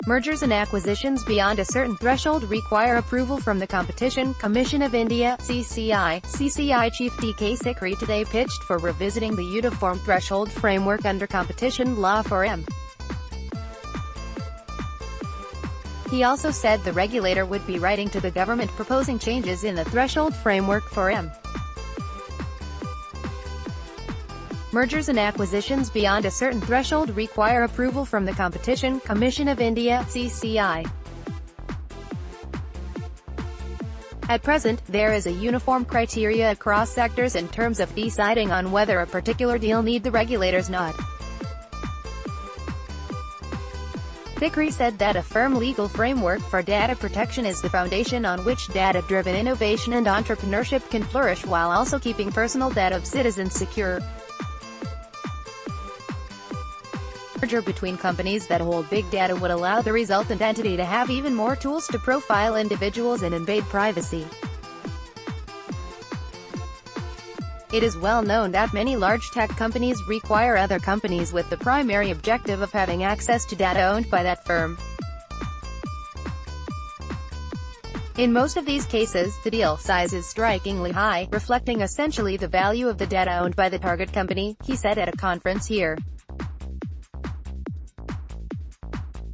Mergers and acquisitions beyond a certain threshold require approval from the Competition Commission of India (CCI). CCI chief D K Sikri today pitched for revisiting the uniform threshold framework under competition law for M. He also said the regulator would be writing to the government proposing changes in the threshold framework for M. Mergers and acquisitions beyond a certain threshold require approval from the Competition Commission of India (CCI). At present, there is a uniform criteria across sectors in terms of deciding on whether a particular deal needs the regulator's nod. Sikri said that a firm legal framework for data protection is the foundation on which data-driven innovation and entrepreneurship can flourish while also keeping personal data of citizens secure. Merger between companies that hold big data would allow the resultant entity to have even more tools to profile individuals and invade privacy. It is well known that many large tech companies require other companies with the primary objective of having access to data owned by that firm. In most of these cases, the deal size is strikingly high, reflecting essentially the value of the data owned by the target company, he said at a conference here.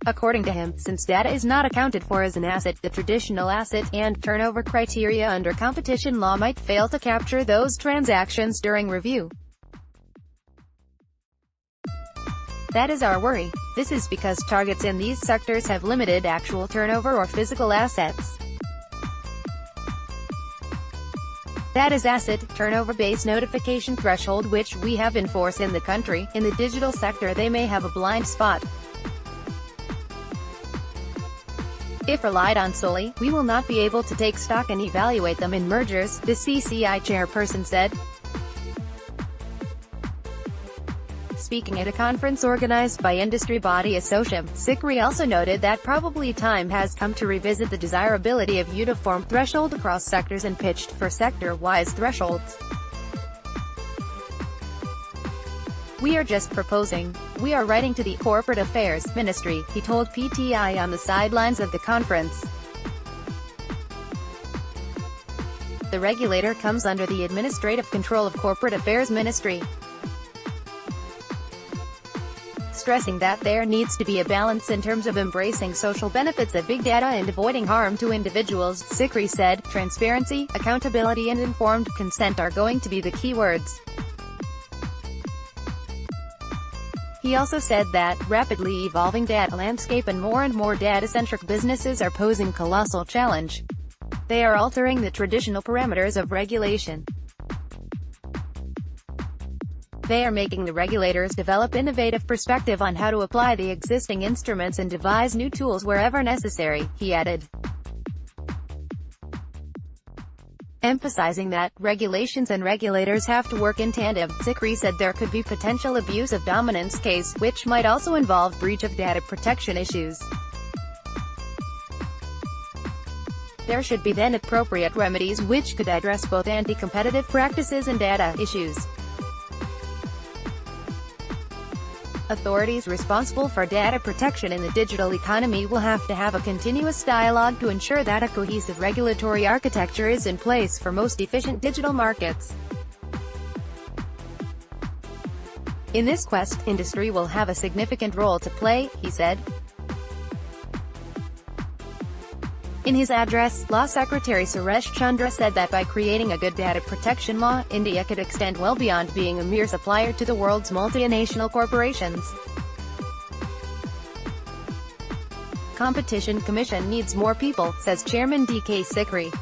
According to him, since data is not accounted for as an asset, the traditional asset and turnover criteria under competition law might fail to capture those transactions during review. That is our worry. This is because targets in these sectors have limited actual turnover or physical assets. That is asset turnover-based notification threshold which we have in force in the country. In the digital sector they may have a blind spot. If relied on solely, we will not be able to take stock and evaluate them in mergers, the CCI chairperson said. Speaking at a conference organized by industry body Associam, Sikri also noted that probably time has come to revisit the desirability of uniform threshold across sectors and pitched for sector-wise thresholds. We are just proposing. We are writing to the Corporate Affairs Ministry, he told PTI on the sidelines of the conference. The regulator comes under the administrative control of Corporate Affairs Ministry. Stressing that there needs to be a balance in terms of embracing social benefits of big data and avoiding harm to individuals, Sikri said. Transparency, accountability and informed consent are going to be the key words. He also said that, rapidly evolving data landscape and more data-centric businesses are posing colossal challenge. They are altering the traditional parameters of regulation. They are making the regulators develop innovative perspective on how to apply the existing instruments and devise new tools wherever necessary, he added. Emphasizing that, regulations and regulators have to work in tandem, Sikri said there could be potential abuse of dominance case, which might also involve breach of data protection issues. There should be then appropriate remedies which could address both anti-competitive practices and data issues. Authorities responsible for data protection in the digital economy will have to have a continuous dialogue to ensure that a cohesive regulatory architecture is in place for most efficient digital markets. In this quest, industry will have a significant role to play, he said. In his address, Law Secretary Suresh Chandra said that by creating a good data protection law, India could extend well beyond being a mere supplier to the world's multinational corporations. Competition Commission needs more people, says Chairman D K Sikri.